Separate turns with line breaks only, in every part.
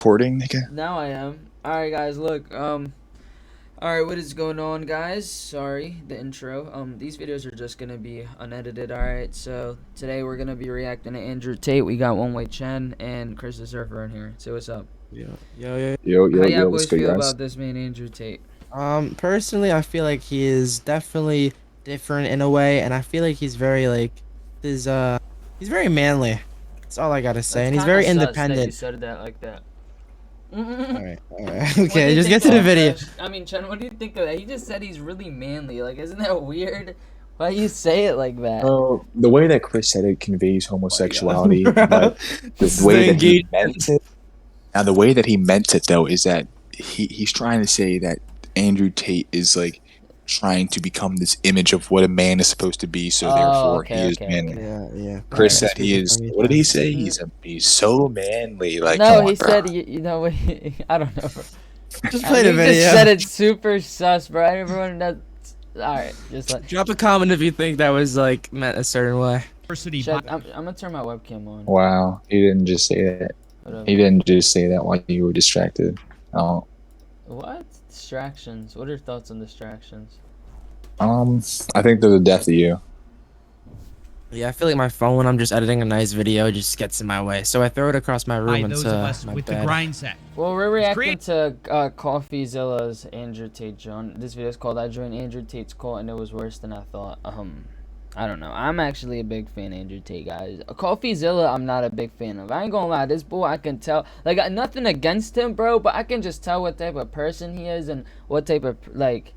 Recording, nigga.
Now I am. Alright guys, look, alright, what is going on, guys? Sorry, the intro. These videos are just gonna be unedited, alright? So, today we're gonna be reacting to Andrew Tate. We got One Way Chen and Chris the Surfer in here. So what's up?
Yo,
How y'all
what's
boys
good,
feel
guys?
about this man, Andrew Tate?
Personally, I feel like he is definitely different in a way, and I feel like he's very he's very manly. That's all I gotta say,
That's
and he's
kinda
very
sus that you
independent.
said that like that.
Alright,
What do
okay,
you
just
think
get to the
of
video.
that? I mean, Chen, what do you think of that? He just said he's really manly. Like, isn't that weird? Why do you say it like that?
Well, the way that Chris said it conveys homosexuality,
Bro,
but
this
the
is
way
the
that he
engagement.
meant it. Now, the way that he meant it, though, is that he's trying to say that Andrew Tate is like trying to become this image of what a man is supposed to be, so therefore he is manly.
Yeah.
Chris
Alright,
said he is.
speaking
What did he
from
say? He's so manly. Like,
No,
come on,
he
bro.
said, you know what? I don't know.
Just play the
You
video.
just said it super sus, bro. Everyone knows. Alright, just like.
Drop a comment if you think that was like meant a certain way.
I'm gonna turn my webcam on.
Wow, he didn't just say that.
Whatever.
He didn't just say that while you were distracted. Oh,
What? Distractions. What are your thoughts on distractions?
I think they're the death of you.
Yeah, I feel like my phone when I'm just editing a nice video just gets in my way, so I throw it across my room
Those
into
of us
my
with
bed.
the grind set.
Well, we're reacting to CoffeeZilla's Andrew Tate joint. This video is called "I Joined Andrew Tate's Cult and It Was Worse Than I Thought." I don't know. I'm actually a big fan of Andrew Tate, guys. CoffeeZilla, I'm not a big fan of. I ain't gonna lie, this boy, I can tell. Like, nothing against him, bro, but I can just tell what type of person he is and what type of like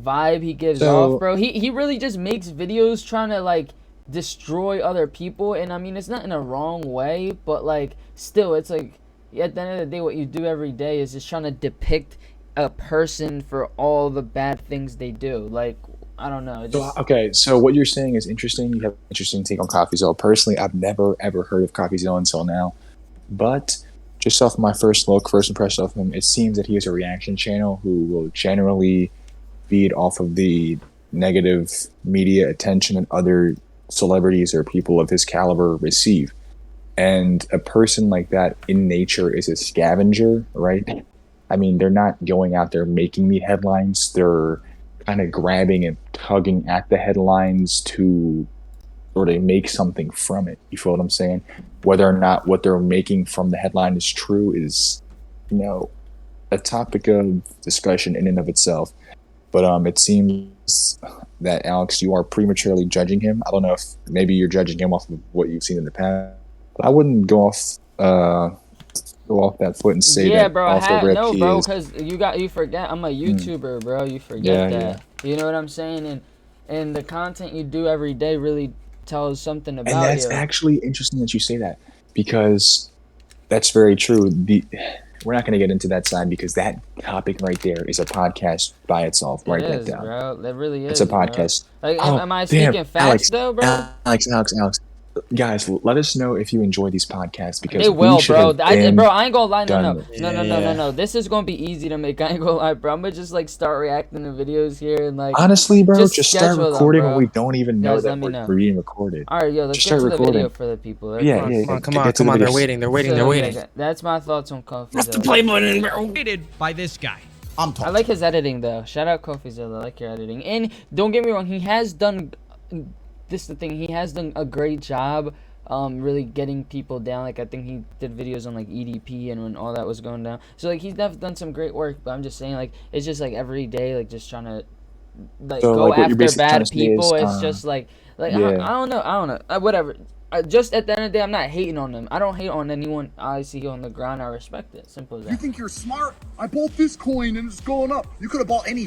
vibe he gives off, bro. He really just makes videos trying to like destroy other people, and I mean, it's not in a wrong way, but like still, it's like at the end of the day, what you do every day is just trying to depict a person for all the bad things they do. Like, I don't know.
So what you're saying is interesting. You have an interesting take on CoffeeZilla. Personally, I've never ever heard of CoffeeZilla until now, but just off my first impression of him, it seems that he is a reaction channel who will generally feed off of the negative media attention and other celebrities or people of his caliber receive. And a person like that in nature is a scavenger, right? I mean, they're not going out there making the headlines. They're kind of grabbing and tugging at the headlines to sort of make something from it. You feel what I'm saying? Whether or not what they're making from the headline is true is, a topic of discussion in and of itself. But it seems that, Alex, you are prematurely judging him. I don't know if maybe you're judging him off of what you've seen in the past. But I wouldn't go off that foot and say
yeah,
that
bro.
off the rip
No,
he
bro,
is.
because you forget I'm a YouTuber, bro. You forget that. You know what I'm saying? And the content you do every day really tells something about you.
And that's actually interesting that you say that, because that's very true. We're not going to get into that side because that topic right there is a podcast by itself. Write that down.
Bro. That really is.
It's a podcast.
Bro. Like,
Oh,
am I
damn,
speaking facts
Alex,
though, bro?
Alex. Guys, let us know if you enjoy these podcasts because
They will,
we should
bro.
have been
I ain't gonna lie.
done
No. This is gonna be easy to make. I ain't gonna lie, bro. I'm gonna just like start reacting to videos here and like.
Honestly, bro, just start
schedule them,
recording
bro.
when we don't even know
Guys,
that
let me know.
we're being recorded.
All right, yo, let's
Just
get to
start
the
recording.
video for the people. They're
Yeah,
fun.
Come on,
Get to the
they're
video.
waiting, they're waiting.
So, that's my thoughts on
Press the
CoffeeZilla.
play button, bro.
Created by this guy.
I like his editing though. Shout out CoffeeZilla. I like your editing. And don't get me wrong, he has done. This is the thing. He has done a great job. Really getting people down. Like, I think he did videos on like EDP and when all that was going down. So like he's definitely done some great work. But I'm just saying, like, it's just like every day, like just trying to like
So,
go
like, what you're
after
basically trying
bad
to say
people.
is,
It's just like
yeah.
I don't know. Whatever. Just at the end of the day, I'm not hating on them. I don't hate on anyone I see on the ground. I respect it. Simple as that.
You think you're smart? I bought this coin and it's going up. You could have bought any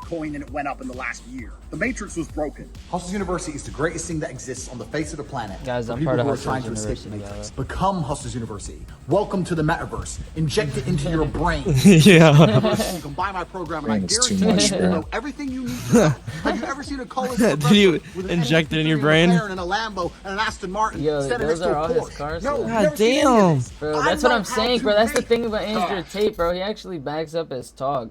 coin and it went up in the last year. The Matrix was broken.
Hustlers University is the greatest thing that exists on the face of the planet.
Guys,
for
I'm
people
part of
who are
Hustlers
trying to escape the
University,
Matrix. Become Hustlers University. Welcome to the metaverse. Inject it into your brain.
Yeah.
You can buy my program and I
Man, it's
guarantee
too much,
you
bro.
will know everything you need to know. Have you ever seen a college
Did
professor
you
with an
inject it in your
M53
brain?
McLaren and a Lambo and an Aston Martin
Yo,
standing
those
next to
are
a
all his
Porsche?
cars,
No,
though.
you've
God
never seen any of
damn.
this.
Bro,
I
that's what
know
I'm
how
saying,
to
bro. That's the
make
thing about Andrew
cars.
Tate, bro. He actually backs up his talk.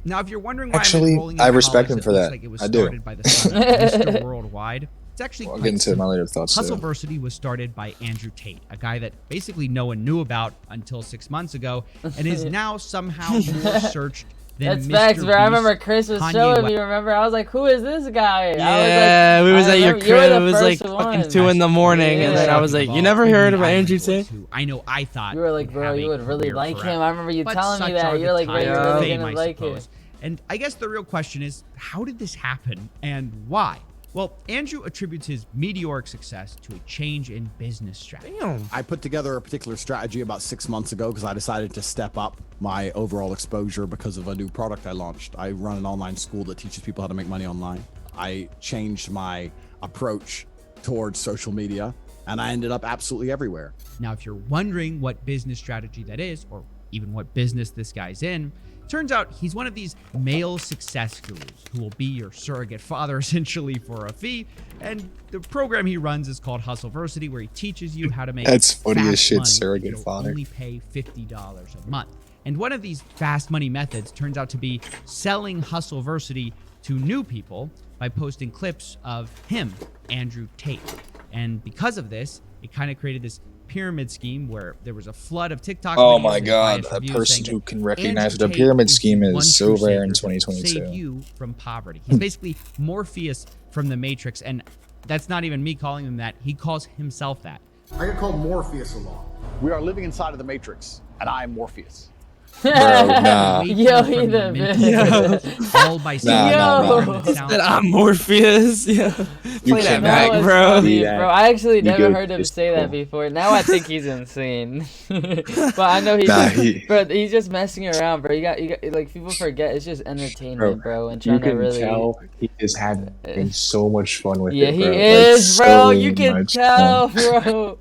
Now, if you're wondering why
Actually,
I'm enrolling in
I
college
respect him for
looks
that.
like it was
I do.
started by the son of Mr. Worldwide, It's actually
I'll
quite
get into
simple.
my later thoughts.
Hustleversity was started by Andrew Tate, a guy that basically no one knew about until 6 months ago, and is now somehow more searched than
That's
Mr.
facts, bro. I remember
Beast,
Chris was
Kanye
showing
West.
me. Remember, I was like, "Who is this guy?"
Yeah, we was at your
remember- you were
crib.
the
It was like
first
fucking
one.
2 in the morning, and then I
Yeah.
was like, "You never heard about Andrew Tate?"
Who I know I thought
You were like,
would
"Bro,
have
you
a
would really
career
like
forever.
him." I remember you
But
telling me
such
that.
are
You're
the
like, "Bro,
times
you're
of
really
fame,
gonna
I
like him."
suppose. And I guess the real question is, how did this happen and why? Well, Andrew attributes his meteoric success to a change in business strategy.
Damn.
I put together a particular strategy about 6 months ago because I decided to step up my overall exposure because of a new product I launched. I run an online school that teaches people how to make money online. I changed my approach towards social media, and I ended up absolutely everywhere.
Now, if you're wondering what business strategy that is, or even what business this guy's in, turns out he's one of these male success gurus who will be your surrogate father essentially for a fee. And the program he runs is called Hustleversity, where he teaches you how to make
That's funny as
fast
shit,
money
surrogate
if you'll
father.
only pay $50 a month. And one of these fast money methods turns out to be selling Hustleversity to new people by posting clips of him, Andrew Tate. And because of this, it kind of created this pyramid scheme where there was a flood of TikTok
Oh
videos
my
and
God,
biased
a
reviews
person
saying
who
that
can recognize
Andrew
what a
Tate
pyramid
is
scheme
the one
is so
true
rare in
savior that will
2022.
Save you from poverty. He's basically Morpheus from the Matrix, and that's not even me calling him that. He calls himself that.
I get called Morpheus a lot. We are living inside of the Matrix, and I am Morpheus.
Bro, nah.
Away
Yo,
from
he
your
the
mental
best.
prison, all by
Nah,
saying
nah,
nah.
that sounds
Said I'm Morpheus. Yeah.
You
Play that
cannot
back,
That was
bro.
funny,
do that.
bro. I actually
You
never
go
heard him
just
say that
cool.
before. Now I think he's insane. But I know he's
Nah,
bro. He's just messing around, bro. You got like people forget it's just entertainment, bro. And
You
trying to
can
really.
tell he is having so much fun with
Yeah,
it,
he
bro.
is,
like,
bro.
so
You can
much
tell,
fun.
bro.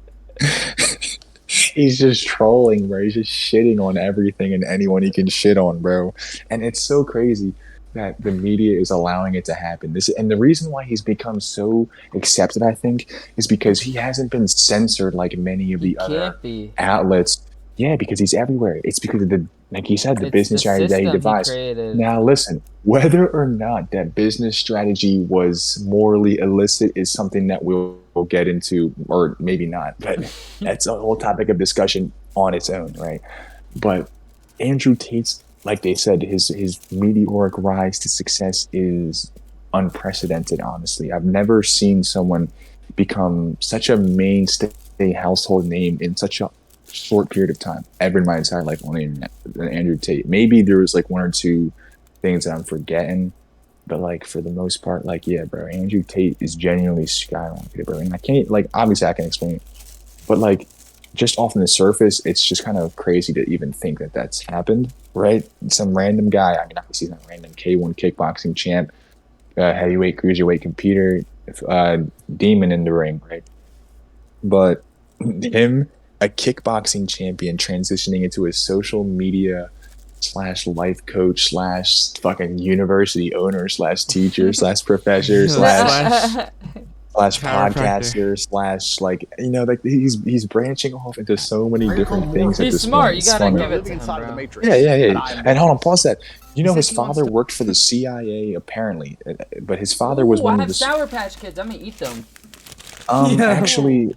He's just trolling, bro. He's just shitting on everything and anyone he can shit on, bro. And it's so crazy that the media is allowing it to happen. And the reason why he's become so accepted, I think, is because he hasn't been censored like many of
He
the other
can't be.
outlets. Yeah, because he's everywhere. It's because of the, like you said, the
It's
business
the
strategy that he
system he
devised.
created.
Now, listen, whether or not that business strategy was morally illicit is something that we'll get into, or maybe not, but that's a whole topic of discussion on its own, right? But Andrew Tate's, like they said, his meteoric rise to success is unprecedented, honestly. I've never seen someone become such a mainstay household name in such a short period of time ever in my entire life on the internet than Andrew Tate. Maybe there was like one or two things that I'm forgetting, but like for the most part, like, yeah, bro, Andrew Tate is genuinely skyrocketed, bro. And I can't, like, obviously I can explain it, but like just off on the surface, it's just kind of crazy to even think that that's happened, right? Some random guy, I mean, obviously he's not random, K1 kickboxing champ, heavyweight, cruiserweight competitor, demon in the ring, right? But him, a kickboxing champion, transitioning into a social media / life coach / fucking university owner / teacher / professor /
Slash-
podcaster / like, you know, like he's branching off into so many
I
different
call
things at
He's
this
smart.
point.
You
It's
gotta
funny.
give
We are
it to
living
him,
inside of the
bro.
Matrix.
Yeah.
and I am
And hold on,
Morpheus.
pause that. You know,
He
his
said he wants
father
to-
worked for the CIA, apparently, but his father was
Ooh,
one
I
of
have
the.
Sour Patch Kids. I'm gonna eat them.
Yeah.
Actually,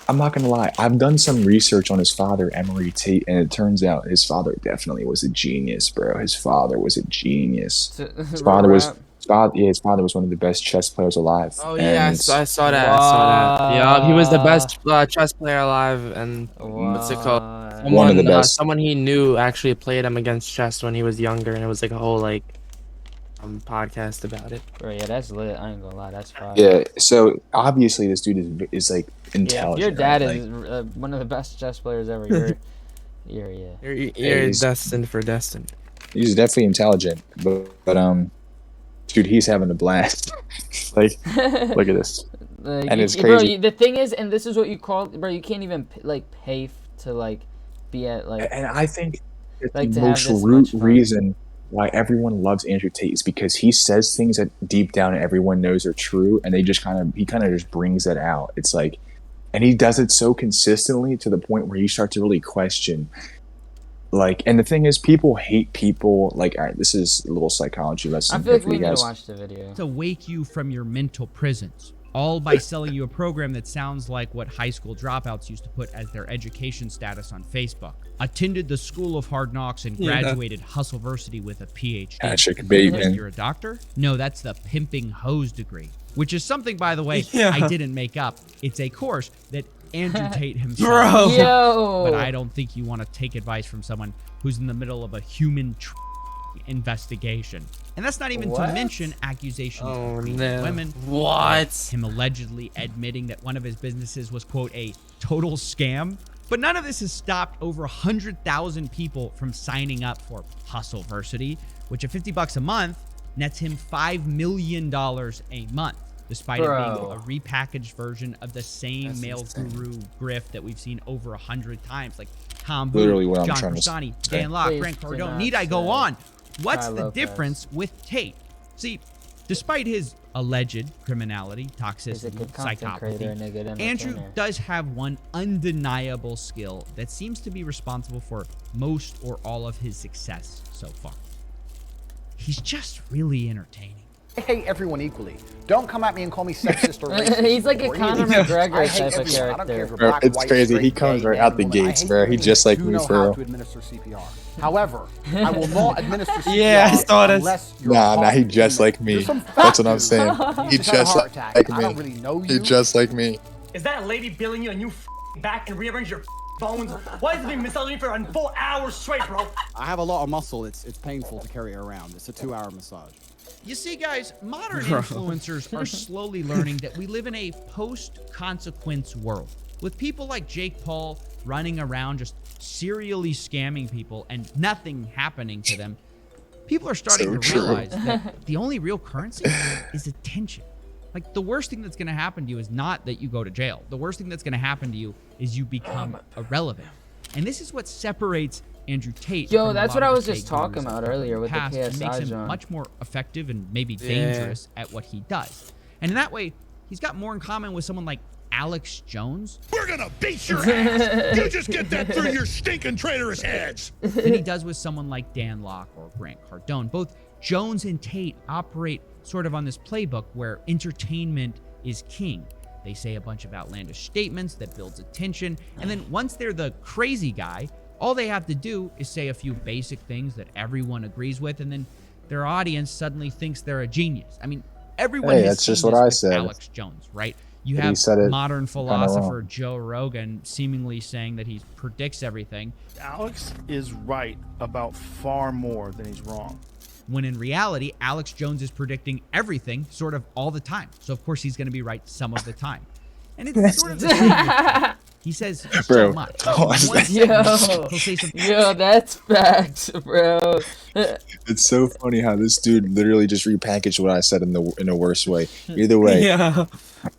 I'm not gonna lie. I've done some research on his father, Emery Tate, and it turns out his father definitely was a genius, bro. His father was a genius. His father was. His father was one of the best chess players alive.
Oh yeah, I
And
saw, I saw that. I saw that. Yeah, he was the best chess player alive, and what's it called?
One of the best.
Someone he knew actually played him against chess when he was younger, and it was like a whole like podcast about it.
Bro, yeah, that's lit. I ain't gonna lie, that's fire.
Yeah. So obviously, this dude is like intelligent.
Yeah, if your dad
right?
is one of the best chess players ever. You're
You're destined for destiny.
He's definitely intelligent, but dude, he's having a blast. Like, look at this. And it's
bro,
crazy.
the thing is, and this is what you call, bro. You can't even like pay to like be at like.
And I think it's
Like
the
to have
most
this
root
much fun.
reason why everyone loves Andrew Tate is because he says things that deep down everyone knows are true, and he kind of just brings that out. It's like, and he does it so consistently to the point where you start to really question. Like, and the thing is, people hate people. Like, all right, this is a little psychology lesson.
I feel like
for
we
you
need
guys.
to watch the video.
To wake you from your mental prisons, all by selling you a program that sounds like what high school dropouts used to put as their education status on Facebook. Attended the School of Hard Knocks and graduated Hustleversity with a PhD.
Patrick Bateman.
You're a doctor? No, that's the pimping hose degree, which is something, by the way, I didn't make up. It's a course that Andrew Tate himself.
Bro.
Yo.
But I don't think you want to take advice from someone who's in the middle of a human investigation. And that's not even to mention accusations of raping women.
What?
Him allegedly admitting that one of his businesses was, quote, a total scam. But none of this has stopped over 100,000 people from signing up for Hustleversity, which at $50 a month nets him $5 million a month, despite it being a repackaged version of the same male guru grift that we've seen over 100 times, like Tom Booth, John Crestani, Dan Locke, Grant Cardone. Need I go on? What's the difference with Tate? See, despite his alleged criminality, toxicity, psychopathy, Andrew does have one undeniable skill that seems to be responsible for most or all of his success so far. He's just really entertaining.
I hate everyone equally. Don't come at me and call me sexist or racist.
He's like a Conor McGregor type of
I don't care if
character.
you're black,
It's
white,
crazy. He
straight,
comes
gay,
right out the
man, woman.
gates, bro. He just like me, for
how
real.
to administer CPR. However, I will not administer CPR
Yeah, I saw this.
unless you're
Nah, he just like me. That's what I'm saying. He just like
I don't
me.
really know you.
He just like me.
Is that a lady billing you and you back and rearrange your bones? Why is it being massaging me for 4 hours straight, bro?
I have a lot of muscle. It's painful to carry it around. It's a 2-hour massage.
You see, guys, modern influencers are slowly learning that we live in a post-consequence world, with people like Jake Paul running around just serially scamming people and nothing happening to them. People are starting to realize that the only real currency is attention. Like, the worst thing that's going to happen to you is not that you go to jail. The worst thing that's going to happen to you is you become irrelevant. And this is what separates Andrew Tate.
Yo,
from
that's
a lot
what I
of
was
the
just
fake
talking
gurus
about earlier with the
past, and makes
KSI
him
John.
much more effective and maybe dangerous at what he does. And in that way, he's got more in common with someone like Alex Jones.
We're gonna beat your ass. You just get that through your stinking traitorous heads.
Than he does with someone like Dan Locke or Grant Cardone. Both Jones and Tate operate sort of on this playbook where entertainment is king. They say a bunch of outlandish statements that builds attention, and then once they're the crazy guy, all they have to do is say a few basic things that everyone agrees with, and then their audience suddenly thinks they're a genius. I mean, everyone has
that's
seen
just what
this
I
with
said.
Alex Jones, right? You
But he
have
said it
modern
kinda
philosopher
wrong.
Joe Rogan seemingly saying that he predicts everything,
Alex is right about far more than he's wrong.
when in reality, Alex Jones is predicting everything sort of all the time. So, of course, he's going to be right some of the time. And it's sort of the same with he says so
Bro,
much.
what is
One
that?
sentence,
Yo.
he'll say something.
Yo, that's facts, bro.
It's so funny how this dude literally just repackaged what I said in a worse way. Either way,
Yeah.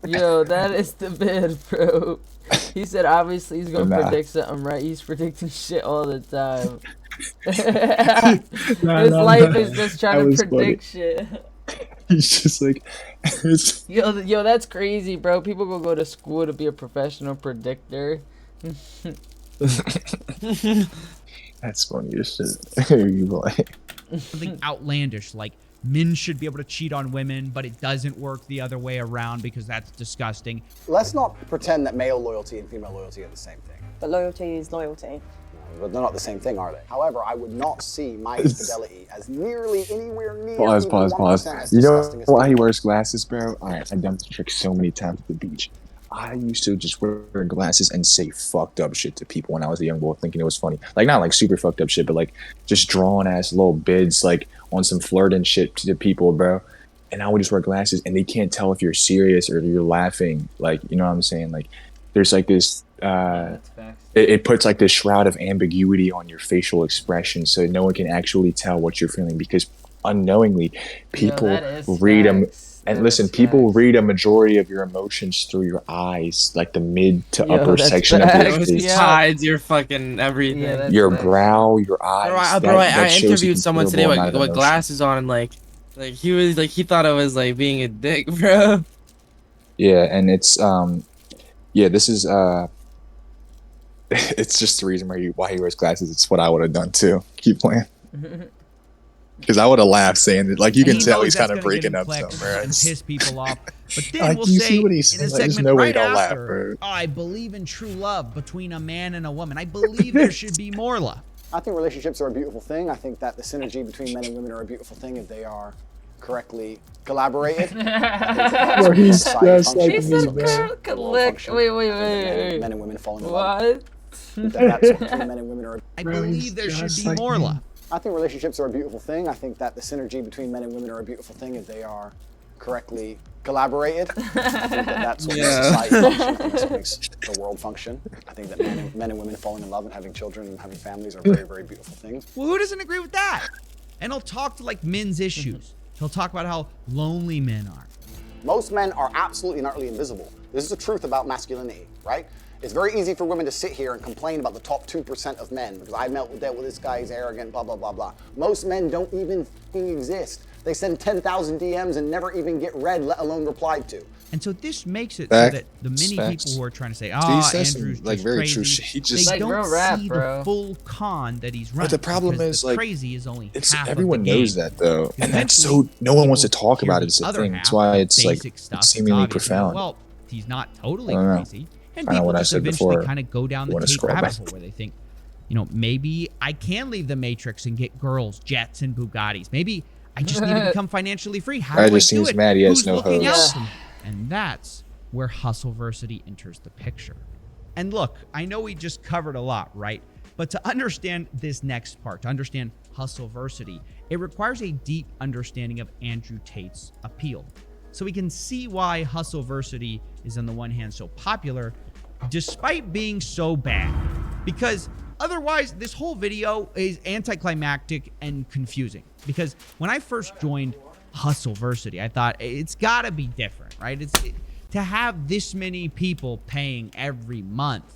Yo, that is the bid, bro. He said obviously he's gonna
Nah.
predict something, right? He's predicting shit all the time. His life is just
That
trying to
was
predict shit.
he's just like, it's,
Yo, that's crazy, bro. People go to school to be a professional predictor.
that's funny as shit. You boy.
Something outlandish, like men should be able to cheat on women, but it doesn't work the other way around because that's disgusting.
Let's not pretend that male loyalty and female loyalty are the same thing.
But loyalty is loyalty.
But they're not the same thing, are they? However, I would not see my infidelity as nearly anywhere near
Pause.
even 1% as
You know
disgusting as
why he wears glasses, bro? Alright, I've done this trick so many times at the beach. I used to just wear glasses and say fucked up shit to people when I was a young boy, thinking it was funny. Like, not like super fucked up shit, but like just drawing ass little bids, like on some flirting shit to people, bro. And I would just wear glasses and they can't tell if you're serious or if you're laughing. Like, you know what I'm saying? Like, there's like this,
That's facts.
it puts like this shroud of ambiguity on your facial expression so no one can actually tell what you're feeling because unknowingly people
that is
read them.
facts.
And
That
listen,
is
people
facts.
read a majority of your emotions through your eyes, like the mid to
Yo,
upper
that's
section of your
facts.
face.
Yeah.
Hides your fucking everything.
Yeah, that's
Your
facts.
brow, your eyes.
Bro, I
that shows
interviewed
a
someone today
considerable
with,
amount of emotion.
glasses on, and like he was like he thought it was like being a dick, bro.
Yeah, and it's yeah, this is it's just the reason why he wears glasses. It's what I would have done too. Keep playing. Because I would have laughed saying it. Like, you
And
can
he
tell
knows
he's
that's
kind of
gonna get
breaking
him
up
clicks
stuff, bro.
and piss people off. But then
Like,
we'll
you
say
see what he's
in a
saying? Like, there's
segment
no way
right
don't laugh,
after,
bro.
"Oh, I believe in true love between a man and a woman. I believe there should be more love."
I think relationships are a beautiful thing. I think that the synergy between men and women are a beautiful thing if they are correctly collaborated.
Bro, he's just like
He
me,
said
bro.
collect. Wait.
Men and women fall in love.
What?
That's between men and women are.
I
Bro,
believe
he's
there should
just
be
like
more
me.
love.
I think relationships are a beautiful thing. I think that the synergy between men and women are a beautiful thing if they are correctly collaborated. I think that's what makes society function. I think that's what makes the world function. I think that men and women falling in love and having children and having families are very, very beautiful things.
Well, who doesn't agree with that? And he'll talk to like men's issues. He'll talk about how lonely men are.
Most men are absolutely and utterly invisible. This is the truth about masculinity, right? It's very easy for women to sit here and complain about the top 2% of men because I dealt with this guy, he's arrogant, blah, blah, blah, blah. Most men don't even fucking exist. They send 10,000 DMs and never even get read, let alone replied to.
And so this makes it
Facts.
so that the many
Facts.
people who are trying to say,
He
"Oh,
says some,
Andrew's
like,
just
very
crazy,"
true shit. He just-
they
Like
don't
real rap,
see
bro.
the full con that he's running.
But the problem
because
is,
the
like,
crazy is only
It's
half
everyone
of the game.
knows that though, and that's
Eventually,
so no one wants to
people
talk
hear
about
the
it. It's the
other
thing.
half,
That's why it's like
basic stuff.
it's seemingly
obvious. You go,
profound.
well, he's not totally
I don't know.
crazy, and
I know
people
what I
just
said
eventually
before.
kind of go down the
Wanna
Tate
scroll
rabbit
back.
hole where they think, maybe I can leave the Matrix and get girls, jets, and Bugattis. Maybe I just need to become financially free. How
Guy
do I
just
do
seems
it?
mad he has
Who's
no
looking
host.
out for me? And that's where Hustleversity enters the picture. And look, I know we just covered a lot, right? But to understand this next part, to understand Hustleversity, it requires a deep understanding of Andrew Tate's appeal. So we can see why Hustleversity is on the one hand so popular, despite being so bad. Because otherwise, this whole video is anticlimactic and confusing. Because when I first joined Hustleversity, I thought it's gotta be different, right? To have this many people paying every month,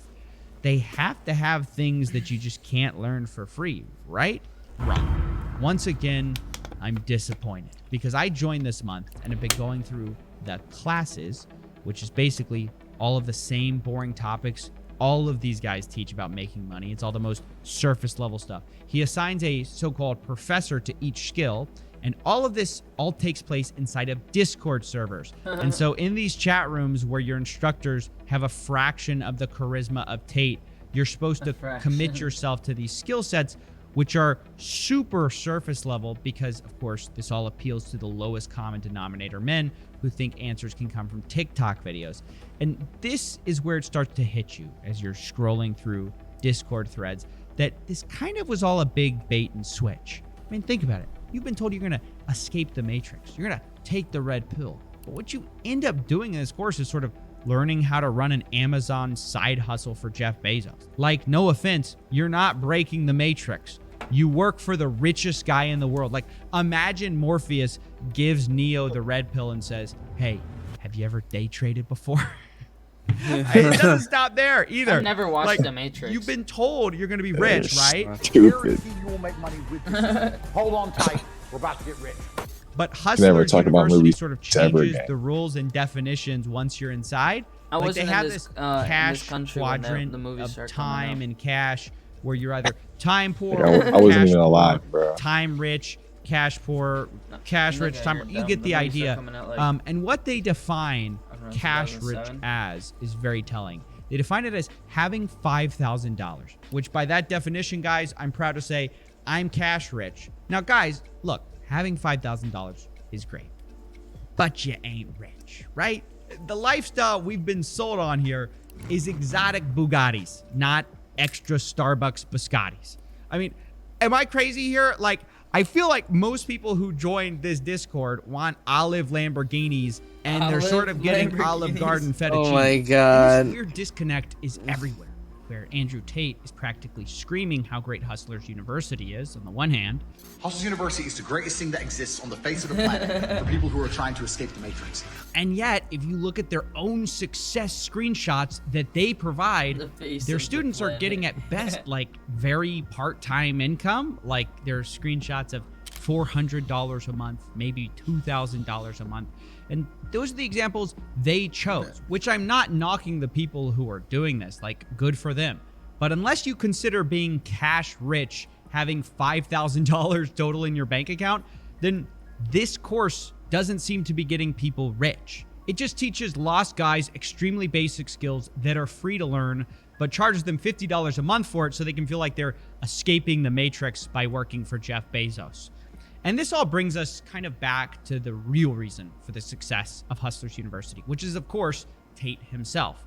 they have to have things that you just can't learn for free, right? Wrong. Once again, I'm disappointed because I joined this month and have been going through the classes, which is basically all of the same boring topics all of these guys teach about making money. It's all the most surface level stuff. He assigns a so-called professor to each skill, and all of this all takes place inside of Discord servers. And so in these chat rooms where your instructors have a fraction of the charisma of Tate, you're supposed to commit yourself to these skill sets, which are super surface level because, of course, this all appeals to the lowest common denominator men who think answers can come from TikTok videos. And this is where it starts to hit you as you're scrolling through Discord threads that this kind of was all a big bait and switch. I mean, think about it. You've been told you're going to escape the Matrix. You're going to take the red pill. But what you end up doing in this course is sort of learning how to run an Amazon side hustle for Jeff Bezos. Like, no offense, you're not breaking the Matrix. You work for the richest guy in the world. Like, imagine Morpheus gives Neo the red pill and says, "Hey, have you ever day traded before?" It doesn't stop there either.
I've never watched
Like,
The Matrix.
You've been told you're going to be rich, right?
Stupid.
You will make money with this. Hold on tight. We're about to get rich.
But
Never
Hustlers
talk about
University
movies
sort of
ever
changes
again.
the rules and definitions once you're inside.
I
Like,
wasn't
they have
in
this
this
cash
country when
quadrant
the movies
of
started coming
time
out.
and cash, where you're either time poor,
Like, I
or
wasn't
cash
even
poor,
alive, bro.
time rich, cash poor, cash
I
rich,
think I
time.
heard
You
them.
get
The
the
movies started
idea.
coming out, like,
And what they define
around
cash rich
2007.
as is very telling. They define it as having $5,000, which by that definition, guys, I'm proud to say I'm cash rich. Now, guys, look, having $5,000 is great, but you ain't rich, right? The lifestyle we've been sold on here is exotic Bugattis, not extra Starbucks biscottis. I mean, am I crazy here? Like, I feel like most people who joined this Discord want olive Lamborghinis, and they're sort of getting Olive Garden fettuccine.
Oh my
And
God.
this weird disconnect is everywhere, where Andrew Tate is practically screaming how great Hustlers University is on the one hand,
Hustlers University is the greatest thing that exists on the face of the planet for people who are trying to escape the Matrix.
and yet if you look at their own success screenshots that they provide,
The face
their
of the
students are
planet.
getting at best like very part-time income. Like, there's screenshots of $400 a month, maybe $2,000 a month. And those are the examples they chose, which I'm not knocking the people who are doing this, like, good for them. But unless you consider being cash rich having $5,000 total in your bank account, then this course doesn't seem to be getting people rich. It just teaches lost guys extremely basic skills that are free to learn, but charges them $50 a month for it so they can feel like they're escaping the matrix by working for Jeff Bezos. And this all brings us kind of back to the real reason for the success of Hustlers University, which is, of course, Tate himself.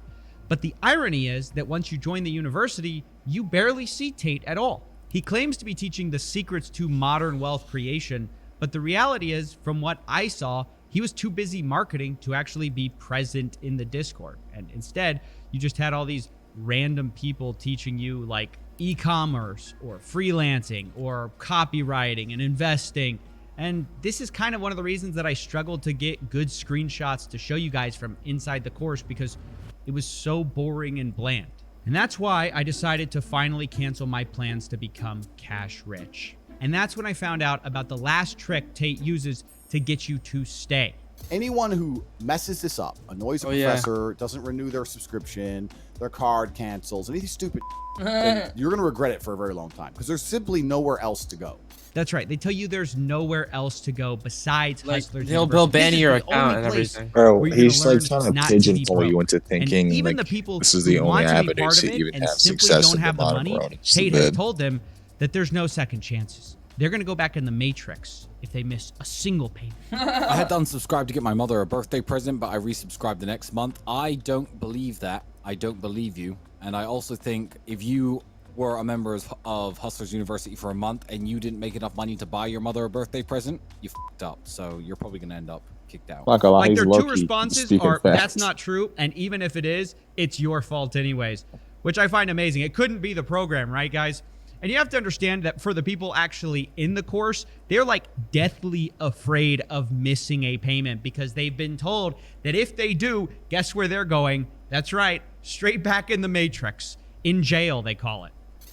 But the irony is that once you join the university, you barely see Tate at all. He claims to be teaching the secrets to modern wealth creation, but the reality is, from what I saw, he was too busy marketing to actually be present in the Discord. And instead, you just had all these random people teaching you like e-commerce or freelancing or copywriting and investing. And this is kind of one of the reasons that I struggled to get good screenshots to show you guys from inside the course, because it was so boring and bland. And that's why I decided to finally cancel my plans to become cash rich. And that's when I found out about the last trick Tate uses to get you to stay.
Anyone who messes this up, annoys a professor, doesn't renew their subscription, their card cancels, anything stupid, then you're going to regret it for a very long time, because there's simply nowhere else to go.
That's right. They tell you there's nowhere else to go besides Hustlers.
They'll ban your account and everything.
Bro, he's like trying to pigeonhole you into thinking
even
like
the people
this is the
who
only
want to be
avenue
part of
to
it
even
and
have
simply
success
don't
in
have
the
the
bottom
money,
road.
Tate has told them that there's no second chances. They're going to go back in the Matrix if they miss a single payment.
I had to unsubscribe to get my mother a birthday present, but I resubscribed the next month. I don't believe that. I don't believe you. And I also think if you were a member of Hustlers University for a month and you didn't make enough money to buy your mother a birthday present, you f***ed up. So you're probably going to end up kicked out.
Not gonna lie,
Like,
he's
their two
low-key
responses
speaking
are,
facts.
that's not true, and even if it is, it's your fault anyways, which I find amazing. It couldn't be the program, right, guys? And you have to understand that for the people actually in the course, they're like deathly afraid of missing a payment, because they've been told that if they do, guess where they're going? That's right, straight back in the Matrix. In jail, they call it.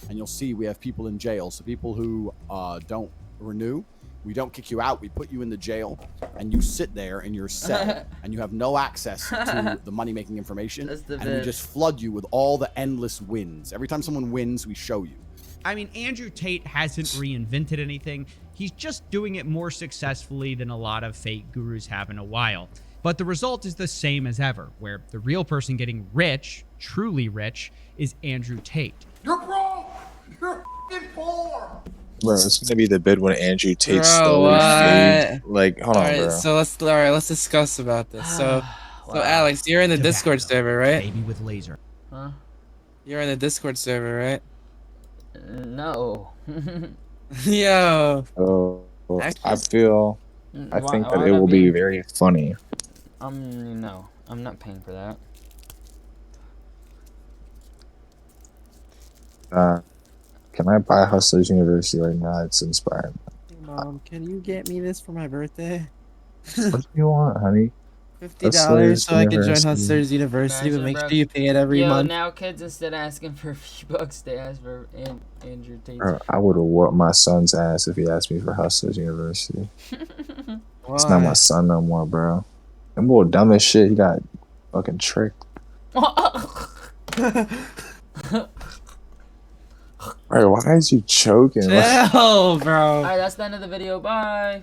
And you'll see we have people in jail. So people who don't renew, we don't kick you out. We put you in the jail, and you sit there in your cell, and you have no access to the money-making information. And we just flood you with all the endless wins. Every time someone wins, we show you.
I mean, Andrew Tate hasn't reinvented anything. He's just doing it more successfully than a lot of fake gurus have in a while. But the result is the same as ever, where the real person getting rich, truly rich, is Andrew Tate.
You're broke! You're f***ing poor!
Bro, it's gonna be the bid when Andrew Tate
Bro,
slowly
what?
fades. Like, hold on, bro.
So let's discuss about this. So Alex, you're in the Discord server, right?
Baby with laser.
Huh?
You're in the Discord server, right?
No.
Yo.
Oh, I
Actually-
feel. I think that it will be very funny.
No, I'm not paying for that.
Can I buy Hustlers University right now? It's inspired.
Mom, can you get me this for my birthday?
What do you want, honey?
$50 so I can join
University.
Hustlers University, but
Imagine,
make
bro.
sure you pay it every
Yo,
month.
now kids, instead of asking for a few bucks, they ask for Andrew Tate.
Bro, I would have whooped my son's ass if he asked me for Hustlers University. It's not my son no more, bro. That boy dumb as shit. He got fucking tricked. Bro, why is you choking?
Chill, bro.
Alright, that's the end of the video. Bye.